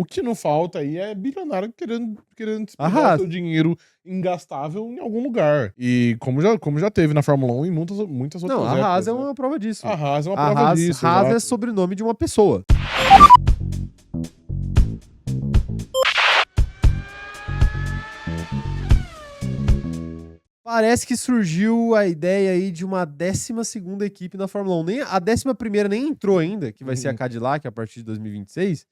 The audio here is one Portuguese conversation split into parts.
O que não falta aí é bilionário querendo A despejar Haas. seu dinheiro ingastável em algum lugar. E como já teve na Fórmula 1 em muitas outras Não, a épocas, Haas é né? uma prova disso. A Haas é uma A prova Haas, disso, Haas é exato. sobrenome de uma pessoa. Parece que surgiu a ideia aí de uma 12ª equipe na Fórmula 1. A 11ª nem entrou ainda, que vai ser a Cadillac a partir de 2026.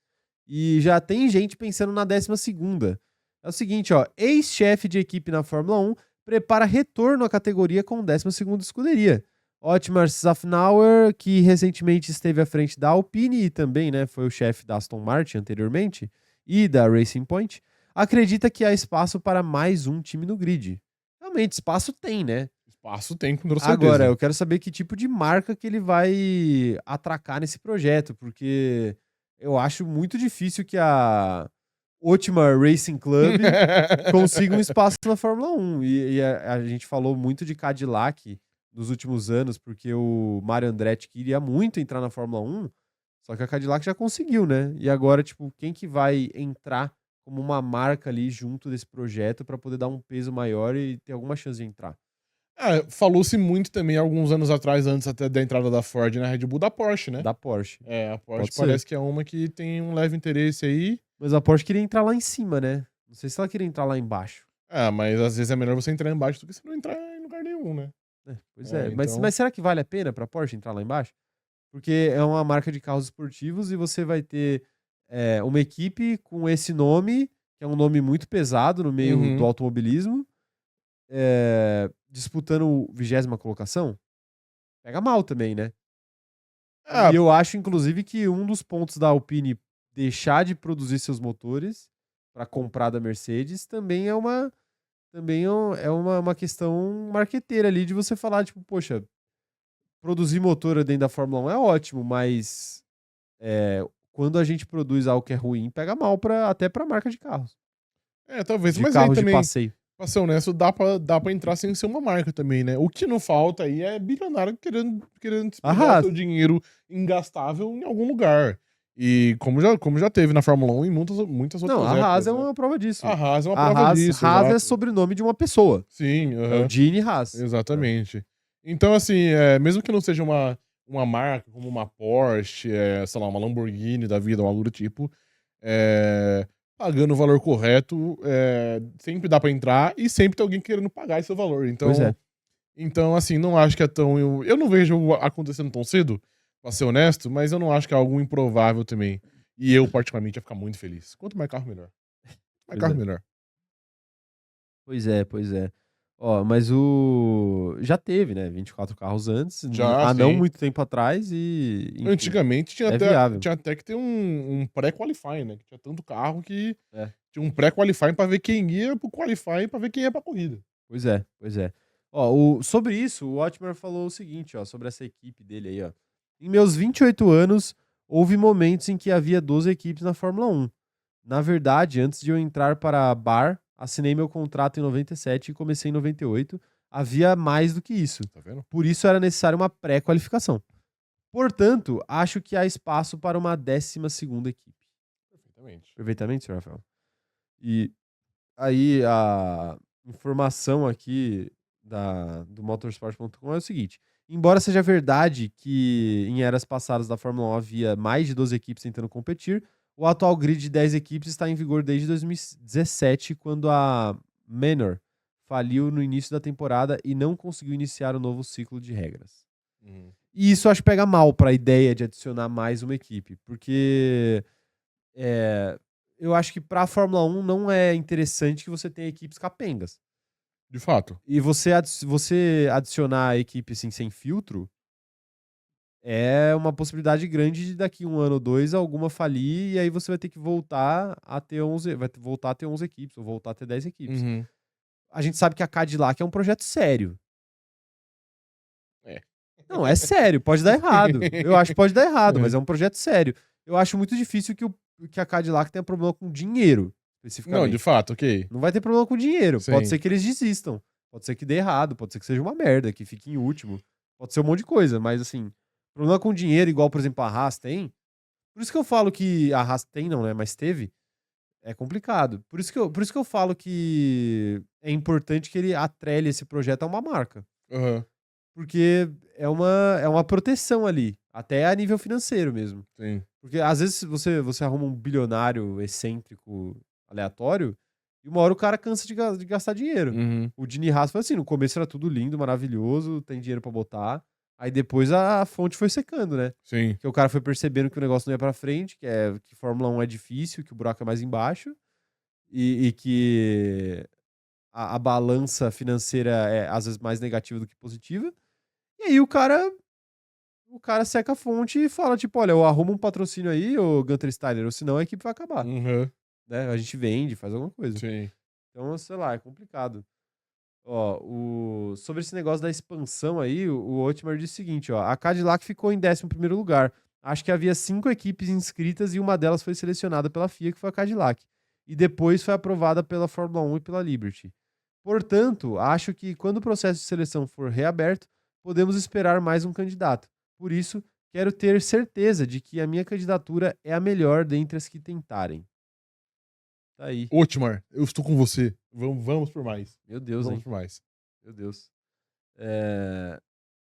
E já tem gente pensando na 12ª. É o seguinte, ó. Ex-chefe de equipe na Fórmula 1 prepara retorno à categoria com 12ª escuderia. Otmar Szafnauer, que recentemente esteve à frente da Alpine e também, né, foi o chefe da Aston Martin anteriormente e da Racing Point, acredita que há espaço para mais um time no grid. Realmente, espaço tem, né? Espaço tem, com toda certeza. Agora, eu quero saber que tipo de marca que ele vai atracar nesse projeto, porque eu acho muito difícil que a Otmar Racing Club consiga um espaço na Fórmula 1. E a gente falou muito de Cadillac nos últimos anos, porque o Mario Andretti queria muito entrar na Fórmula 1, só que a Cadillac já conseguiu, né? E agora, tipo, quem que vai entrar como uma marca ali junto desse projeto para poder dar um peso maior e ter alguma chance de entrar? Falou-se muito também alguns anos atrás, antes até da entrada da Ford na Red Bull, da Porsche, né? Da Porsche. A Porsche Pode ser. parece que é uma que tem um leve interesse aí. Mas a Porsche queria entrar lá em cima, né? Não sei se ela queria entrar lá embaixo. Mas às vezes é melhor você entrar embaixo do que você não entrar em lugar nenhum, né? Pois é. Então... Mas será que vale a pena pra Porsche entrar lá embaixo? Porque é uma marca de carros esportivos e você vai ter uma equipe com esse nome, que é um nome muito pesado no meio do automobilismo, disputando 20ª colocação. Pega mal também, né? E eu acho, inclusive, que um dos pontos da Alpine deixar de produzir seus motores para comprar da Mercedes também é uma questão marqueteira ali de você falar, tipo, poxa, produzir motor dentro da Fórmula 1 é ótimo, mas quando a gente produz algo que é ruim, pega mal até pra marca de carros. Talvez, De mas carros aí também, de passeio. pra ser honesto, dá pra entrar sem ser uma marca também, né? O que não falta aí é bilionário querendo despejar seu dinheiro ingastável em algum lugar. E como já teve na Fórmula 1 em muitas outras épocas. Não, a Haas é uma prova disso. A Haas é uma prova disso. Haas exato. é sobrenome de uma pessoa. Sim, É o Gene Haas. Exatamente. Então, assim, mesmo que não seja uma marca como uma Porsche, sei lá, uma Lamborghini da vida, algo do tipo, pagando o valor correto, sempre dá pra entrar e sempre tem alguém querendo pagar esse valor. Então, Pois é. Então, assim, não acho que é tão... Eu não vejo acontecendo tão cedo, pra ser honesto, mas eu não acho que é algo improvável também. E eu, particularmente, ia ficar muito feliz. Quanto mais carro, melhor. Mais carro, melhor. Pois é. Ó, mas já teve, né? 24 carros antes, há não muito tempo atrás e... Enfim, antigamente tinha viável. Tinha até que ter um pré-qualifying, né? Que tinha tanto carro que tinha um pré-qualifying pra ver quem ia pro qualifying pra ver quem ia pra corrida. Pois é. Ó, sobre isso, o Otmar falou o seguinte, ó, sobre essa equipe dele aí, ó. Em meus 28 anos, houve momentos em que havia 12 equipes na Fórmula 1. Na verdade, antes de eu entrar para a Bar, assinei meu contrato em 97 e comecei em 98. Havia mais do que isso. Tá vendo? Por isso era necessária uma pré-qualificação. Portanto, acho que há espaço para uma 12ª equipe. Perfeitamente, senhor Rafael. E aí a informação aqui do motorsport.com é o seguinte: embora seja verdade que em eras passadas da Fórmula 1 havia mais de 12 equipes tentando competir, o atual grid de 10 equipes está em vigor desde 2017, quando a Manor faliu no início da temporada e não conseguiu iniciar o novo ciclo de regras. E isso eu acho que pega mal para a ideia de adicionar mais uma equipe, porque eu acho que para a Fórmula 1 não é interessante que você tenha equipes capengas. De fato. E você adicionar a equipe assim, sem filtro é uma possibilidade grande de daqui 1 ano ou 2 alguma falir e aí você vai ter que voltar a ter 11 equipes ou voltar a ter 10 equipes. A gente sabe que a Cadillac é um projeto sério. Não, é sério, pode dar errado. Eu acho que pode dar errado, mas é um projeto sério. Eu acho muito difícil que a Cadillac tenha problema com dinheiro, especificamente. Não, de fato, ok. Não vai ter problema com dinheiro. Sim. Pode ser que eles desistam. Pode ser que dê errado. Pode ser que seja uma merda, que fique em último. Pode ser um monte de coisa. Mas, assim, problema com dinheiro, igual, por exemplo, a Haas tem. Por isso que eu falo que a Haas tem, não, né? Mas teve. é complicado. Por isso que eu falo que é importante que ele atrele esse projeto a uma marca. Uhum. Porque é uma proteção ali, até a nível financeiro mesmo. Sim. Porque às vezes você arruma um bilionário excêntrico aleatório e uma hora o cara cansa de gastar dinheiro. Uhum. O Dini Haas foi assim, no começo era tudo lindo, maravilhoso, tem dinheiro pra botar. Aí depois a fonte foi secando, né? Sim. Porque o cara foi percebendo que o negócio não ia pra frente, que Fórmula 1 é difícil, que o buraco é mais embaixo e que a balança financeira é às vezes mais negativa do que positiva. E aí o cara seca a fonte e fala, tipo, olha, eu arrumo um patrocínio aí, ô Gunter Steiner, ou senão a equipe vai acabar. Uhum. Né? A gente vende, faz alguma coisa. Sim. Então, sei lá, é complicado. Ó, sobre esse negócio da expansão aí, o Otmar disse o seguinte, ó, a Cadillac ficou em 11º lugar. Acho que havia 5 equipes inscritas e uma delas foi selecionada pela FIA, que foi a Cadillac. E depois foi aprovada pela Fórmula 1 e pela Liberty. Portanto, acho que quando o processo de seleção for reaberto, podemos esperar mais um candidato. Por isso, quero ter certeza de que a minha candidatura é a melhor dentre as que tentarem. Tá aí. Otmar, eu estou com você. Vamos por mais. Meu Deus, Vamos hein? por mais. Meu Deus.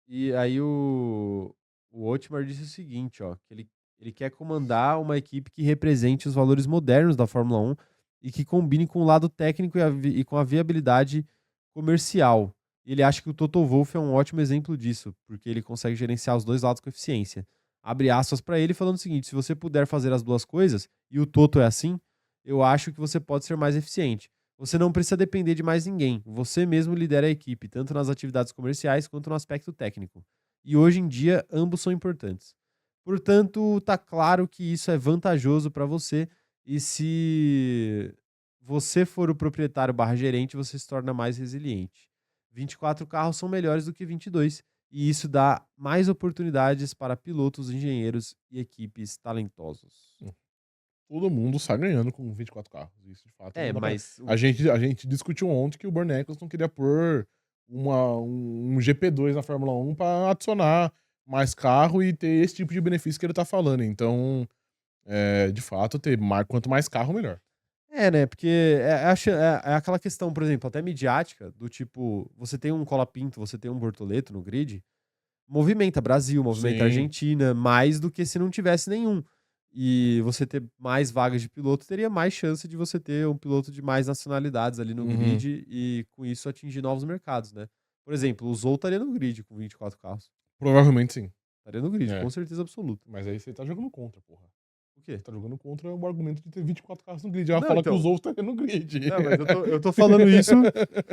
E aí o Otmar disse o seguinte, ó, que ele quer comandar uma equipe que represente os valores modernos da Fórmula 1 e que combine com o lado técnico e com a viabilidade comercial. Ele acha que o Toto Wolff é um ótimo exemplo disso, porque ele consegue gerenciar os dois lados com eficiência. Abre aspas para ele falando o seguinte, se você puder fazer as duas coisas, e o Toto é assim, eu acho que você pode ser mais eficiente. Você não precisa depender de mais ninguém. Você mesmo lidera a equipe, tanto nas atividades comerciais quanto no aspecto técnico. E hoje em dia, ambos são importantes. Portanto, tá claro que isso é vantajoso para você e se você for o proprietário / gerente, você se torna mais resiliente. 24 carros são melhores do que 22 e isso dá mais oportunidades para pilotos, engenheiros e equipes talentosos. Todo mundo sai ganhando com 24 carros. Isso, de fato. Mas... A gente discutiu ontem que o Bernie Eccleston queria pôr um GP2 na Fórmula 1 para adicionar mais carro e ter esse tipo de benefício que ele tá falando. Então, de fato, quanto mais carro, melhor. Né? Porque é aquela questão, por exemplo, até midiática, do tipo, você tem um Colapinto, você tem um Bortoleto no grid, movimenta Brasil, movimenta Argentina, mais do que se não tivesse nenhum. E você ter mais vagas de piloto, teria mais chance de você ter um piloto de mais nacionalidades ali no grid e com isso atingir novos mercados, né? Por exemplo, o Zou estaria no grid com 24 carros. Provavelmente sim. Estaria no grid, com certeza absoluta. Mas aí você tá jogando contra, porra. O quê? Tá jogando contra o argumento de ter 24 carros no grid. Ela fala que os outros estaria no grid. Não, mas eu tô falando isso.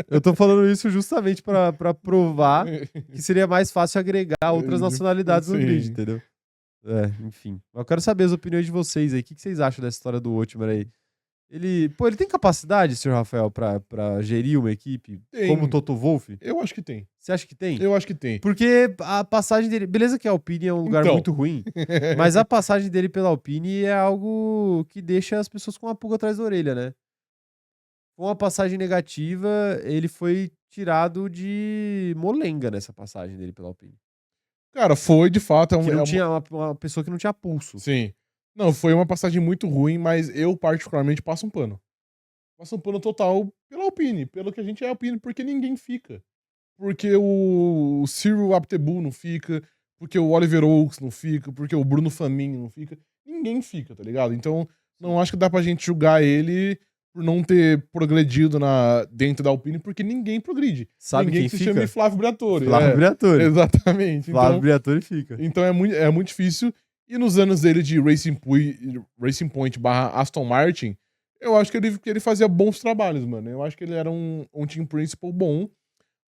Eu tô falando isso justamente pra provar que seria mais fácil agregar outras nacionalidades no grid, entendeu? Enfim. Eu quero saber as opiniões de vocês aí. O que vocês acham dessa história do Otmar aí? Ele tem capacidade, senhor Rafael, pra gerir uma equipe como o Toto Wolff? Eu acho que tem. Você acha que tem? Eu acho que tem. Porque a passagem dele... Beleza que a Alpine é um lugar muito ruim, mas a passagem dele pela Alpine é algo que deixa as pessoas com uma pulga atrás da orelha, né? Com a passagem negativa, ele foi tirado de molenga nessa passagem dele pela Alpine. Cara, foi de fato... tinha uma pessoa que não tinha pulso. Sim. Não, foi uma passagem muito ruim, mas eu particularmente passo um pano. Passo um pano total pela Alpine, pelo que a gente é Alpine, porque ninguém fica. Porque o Cyril Abtebu não fica, porque o Oliver Oaks não fica, porque o Bruno Famin não fica. Ninguém fica, tá ligado? Então, não acho que dá pra gente julgar ele por não ter progredido dentro da Alpine, porque ninguém progride. Sabe ninguém quem se fica? chama Flávio Briatore. Flávio Briatore. Exatamente. Flávio Briatore fica. Então é muito difícil. E nos anos dele de Racing Point / Aston Martin, eu acho que ele fazia bons trabalhos, mano. Eu acho que ele era um team principal bom.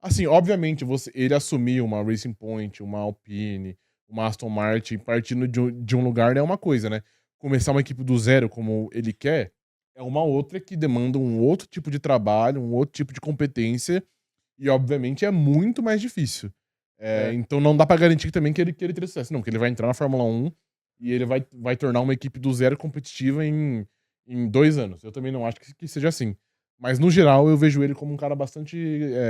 Assim, obviamente, ele assumir uma Racing Point, uma Alpine, uma Aston Martin, partindo de um lugar é uma coisa, né? Começar uma equipe do zero como ele quer, é uma outra que demanda um outro tipo de trabalho, um outro tipo de competência, e obviamente é muito mais difícil. Então não dá pra garantir também que ele teria sucesso. Não, que ele vai entrar na Fórmula 1 e ele vai tornar uma equipe do zero competitiva em 2 anos. Eu também não acho que seja assim. Mas, no geral, eu vejo ele como um cara bastante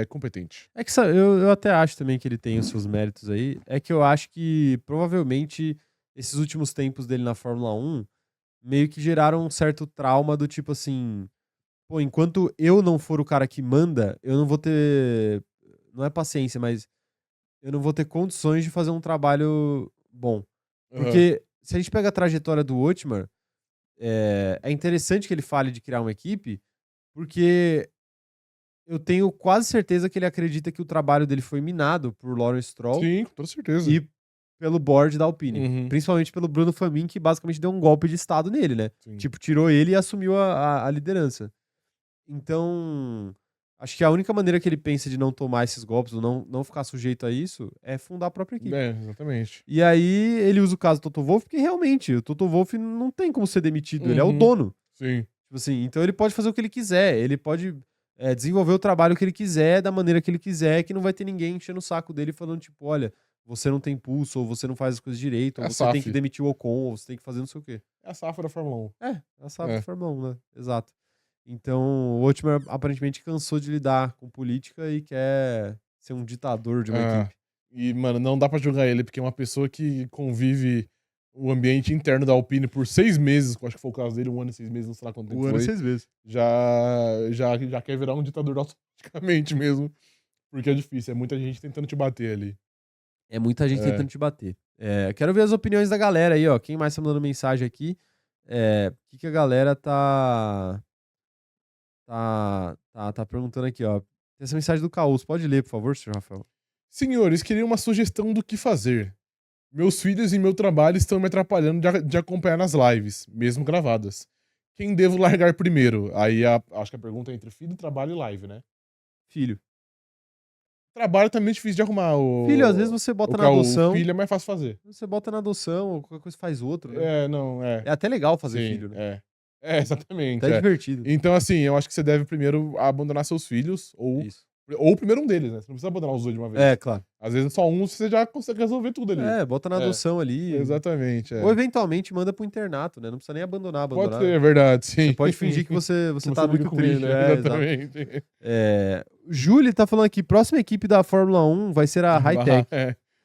competente. É que eu até acho também que ele tem os seus méritos aí. É que eu acho que, provavelmente, esses últimos tempos dele na Fórmula 1 meio que geraram um certo trauma do tipo assim, pô, enquanto eu não for o cara que manda, eu não vou ter, não é paciência, mas eu não vou ter condições de fazer um trabalho bom. Porque se a gente pega a trajetória do Otmar, é interessante que ele fale de criar uma equipe, porque eu tenho quase certeza que ele acredita que o trabalho dele foi minado por Lawrence Stroll. Sim, com toda certeza. E pelo board da Alpine. Uhum. Principalmente pelo Bruno Famin, que basicamente deu um golpe de estado nele, né? Sim. Tipo, tirou ele e assumiu a liderança. Então, acho que a única maneira que ele pensa de não tomar esses golpes, ou não ficar sujeito a isso, é fundar a própria equipe. Exatamente. E aí, ele usa o caso do Toto Wolff, porque realmente, o Toto Wolff não tem como ser demitido, ele é o dono. Sim. Tipo assim, então ele pode fazer o que ele quiser, ele pode desenvolver o trabalho que ele quiser, da maneira que ele quiser, que não vai ter ninguém enchendo o saco dele falando, tipo, olha, você não tem pulso, ou você não faz as coisas direito, ou você tem que demitir o Ocon, ou você tem que fazer não sei o quê. É a safra da Fórmula 1. É a safra da Fórmula 1, né? Exato. Então, o Otmar aparentemente cansou de lidar com política e quer ser um ditador de uma equipe. E, mano, não dá pra julgar ele, porque é uma pessoa que convive o ambiente interno da Alpine por 6 meses, acho que foi o caso dele, 1 ano e 6 meses, não sei lá quanto tempo foi. 1 ano e 6 meses. Já quer virar um ditador automaticamente mesmo, porque é difícil, é muita gente tentando te bater ali. É muita gente tentando te bater. Quero ver as opiniões da galera aí, ó. Quem mais tá mandando mensagem aqui? O que a galera tá perguntando aqui, ó. Tem essa mensagem do Caos. Pode ler, por favor, senhor Rafael. Senhores, queria uma sugestão do que fazer. Meus filhos e meu trabalho estão me atrapalhando de acompanhar nas lives, mesmo gravadas. Quem devo largar primeiro? Aí acho que a pergunta é entre filho, trabalho e live, né? Filho. Trabalho também é difícil de arrumar. Filho, às vezes você bota na adoção. O filho é mais fácil fazer. Você bota na adoção, ou qualquer coisa faz outro, né? É até legal fazer filho, né? Exatamente. Até divertido. Então, assim, eu acho que você deve primeiro abandonar seus filhos, ou primeiro um deles, né? Você não precisa abandonar os dois de uma vez. Claro. Às vezes só um você já consegue resolver tudo ali. Bota na adoção ali. Exatamente. Ou eventualmente manda pro internato, né? Não precisa nem abandonar. Pode ser, é verdade, sim. Você pode fingir que você tá muito triste, né? Exatamente. Júlio tá falando aqui, próxima equipe da Fórmula 1 vai ser a Hightech.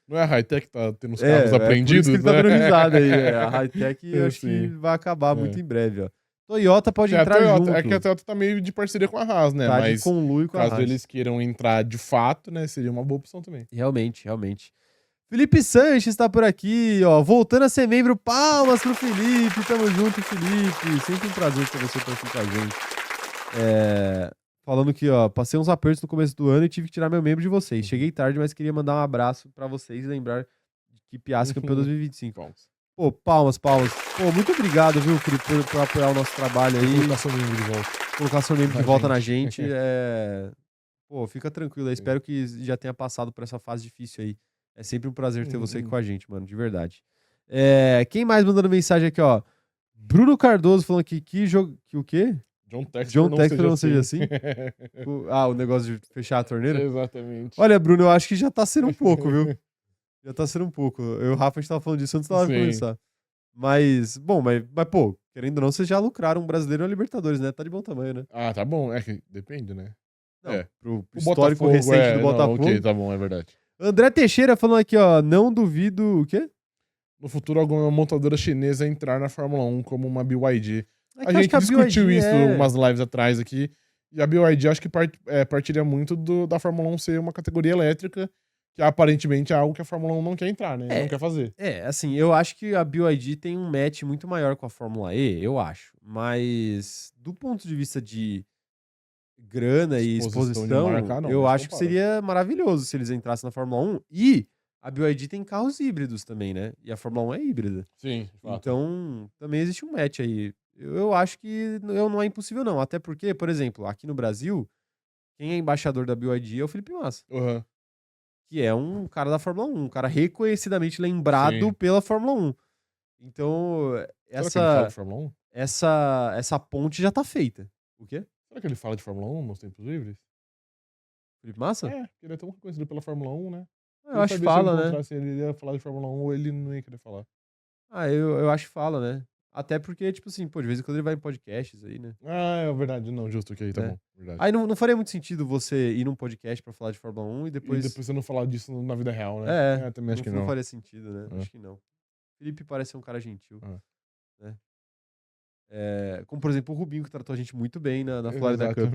Não é a Hightech que tá tendo os carros apreendidos, por isso que ele tá dando risada aí. A Hightech eu acho que vai acabar muito em breve, ó. Toyota pode entrar junto. É que a Toyota tá meio de parceria com a Haas, né? Tá mas de conluio com a Haas. Caso eles queiram entrar de fato, né? Seria uma boa opção também. Realmente. Felipe Sanches tá por aqui, ó. Voltando a ser membro. Palmas pro Felipe. Tamo junto, Felipe. Sempre um prazer ter você por aqui com a gente. Falando que, ó, passei uns apertos no começo do ano e tive que tirar meu membro de vocês. Cheguei tarde, mas queria mandar um abraço pra vocês e lembrar que Piastri campeão 2025. Pô, palmas. Pô, muito obrigado, viu, Felipe, por apoiar o nosso trabalho aí. Colocar seu membro de volta. Colocar seu membro de volta na gente. Pô, fica tranquilo aí. Espero que já tenha passado por essa fase difícil aí. É sempre um prazer ter você aqui com a gente, mano, de verdade. Quem mais mandando mensagem aqui, ó? Bruno Cardoso falando aqui, que o quê? John Textor não seja assim. O negócio de fechar a torneira? Exatamente. Olha, Bruno, eu acho que já tá sendo um pouco, viu? Já tá sendo um pouco. Eu e o Rafa, a gente tava falando disso antes da hora de começar. Mas, pô, querendo ou não, vocês já lucraram um brasileiro e uma Libertadores, né? Tá de bom tamanho, né? Ah, tá bom. É que depende, né? Não, pro histórico recente do Botafogo. Ok, tá bom, é verdade. André Teixeira falando aqui, ó, não duvido... O quê? No futuro, alguma montadora chinesa entrar na Fórmula 1 como uma BYD. A gente discutiu isso umas lives atrás aqui. E a BYD acho que partiria muito da Fórmula 1 ser uma categoria elétrica, que aparentemente é algo que a Fórmula 1 não quer entrar, né? Não quer fazer. Assim, eu acho que a BYD tem um match muito maior com a Fórmula E, eu acho. Mas, do ponto de vista de grana e exposição, eu acho que seria maravilhoso se eles entrassem na Fórmula 1. E a BYD tem carros híbridos também, né? E a Fórmula 1 é híbrida. Sim. Então, também existe um match aí. Eu acho que não é impossível, não. Até porque, por exemplo, aqui no Brasil, quem é embaixador da BYD é o Felipe Massa. Uhum. Que é um cara da Fórmula 1. Um cara reconhecidamente lembrado pela Fórmula 1. Então, Será que ele fala de Fórmula 1? essa ponte já tá feita. O quê? Será que ele fala de Fórmula 1 nos tempos livres? Felipe Massa? Ele é tão reconhecido pela Fórmula 1, né? Eu acho que fala, né? Se ele ia falar de Fórmula 1 ou ele não ia querer falar. Eu acho que fala, né? Até porque, tipo assim, pô, de vez em quando ele vai em podcasts aí, né? É verdade. Não, justo, ok, tá bom. Verdade. Aí não faria muito sentido você ir num podcast pra falar de Fórmula 1 e depois você não falar disso na vida real, né? Também acho que não. Não faria sentido, né? Acho que não. Felipe parece ser um cara gentil. Né? Como, por exemplo, o Rubinho, que tratou a gente muito bem na Florida Cup.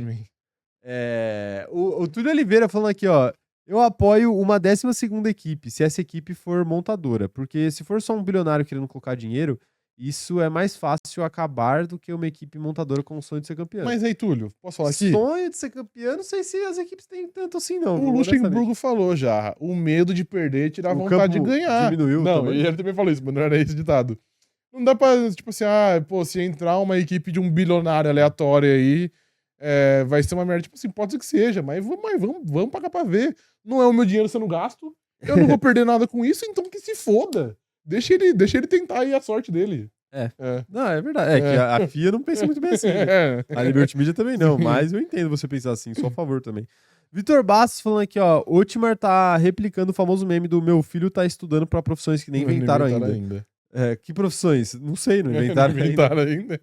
O Túlio Oliveira falando aqui, ó. Eu apoio uma 12ª equipe, se essa equipe for montadora. Porque se for só um bilionário querendo colocar dinheiro, isso é mais fácil acabar do que uma equipe montadora com o sonho de ser campeã. Mas aí, Túlio, posso falar aqui? Sonho de ser campeã, não sei se as equipes têm tanto assim, não. O Luxemburgo falou já. O medo de perder tira a vontade de ganhar. Diminuiu também. Ele também falou isso, mas não era esse ditado. Não dá pra, tipo assim, se entrar uma equipe de um bilionário aleatório aí, vai ser uma merda. Tipo assim, pode ser que seja, mas vamos pagar pra ver. Não é o meu dinheiro sendo gasto. Eu não vou perder nada com isso, então que se foda. Deixa ele tentar aí a sorte dele. Não, é verdade. Que a FIA não pensa muito bem assim. Né? A Liberty Media também não, mas eu entendo você pensar assim, sou a favor também. Vitor Bastos falando aqui, ó. Otmar tá replicando o famoso meme do meu filho tá estudando pra profissões que nem inventaram ainda. Que profissões? Não sei, não inventaram, ainda.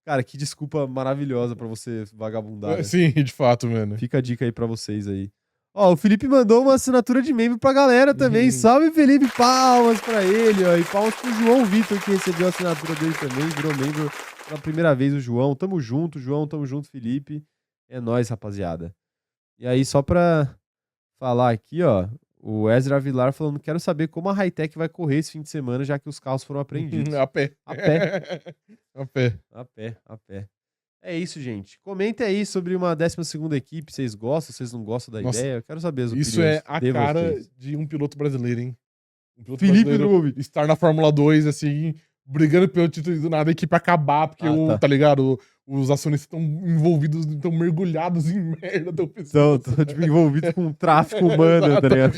Cara, que desculpa maravilhosa pra você vagabundar. Sim, de fato, mano. Fica a dica aí pra vocês aí. Ó, o Felipe mandou uma assinatura de membro pra galera também. Salve, Felipe! Palmas pra ele, ó. E palmas pro João Vitor, que recebeu a assinatura dele também. Virou membro pela primeira vez, o João. Tamo junto, João. Tamo junto, Felipe. É nóis, rapaziada. E aí, só pra falar aqui, ó. O Ezra Vilar falando, quero saber como a Hightech vai correr esse fim de semana, já que os carros foram apreendidos. A pé. É isso, gente. Comenta aí sobre uma 12ª equipe. Vocês gostam? Vocês não gostam da ideia? Eu quero saber as opiniões. Isso é a cara de um piloto brasileiro, hein? Um piloto Felipe brasileiro estar na Fórmula 2, assim, brigando pelo título e do nada a equipe acabar, porque tá ligado? Os acionistas estão envolvidos, estão mergulhados em merda. Estão tipo, envolvidos com tráfico humano, tá ligado?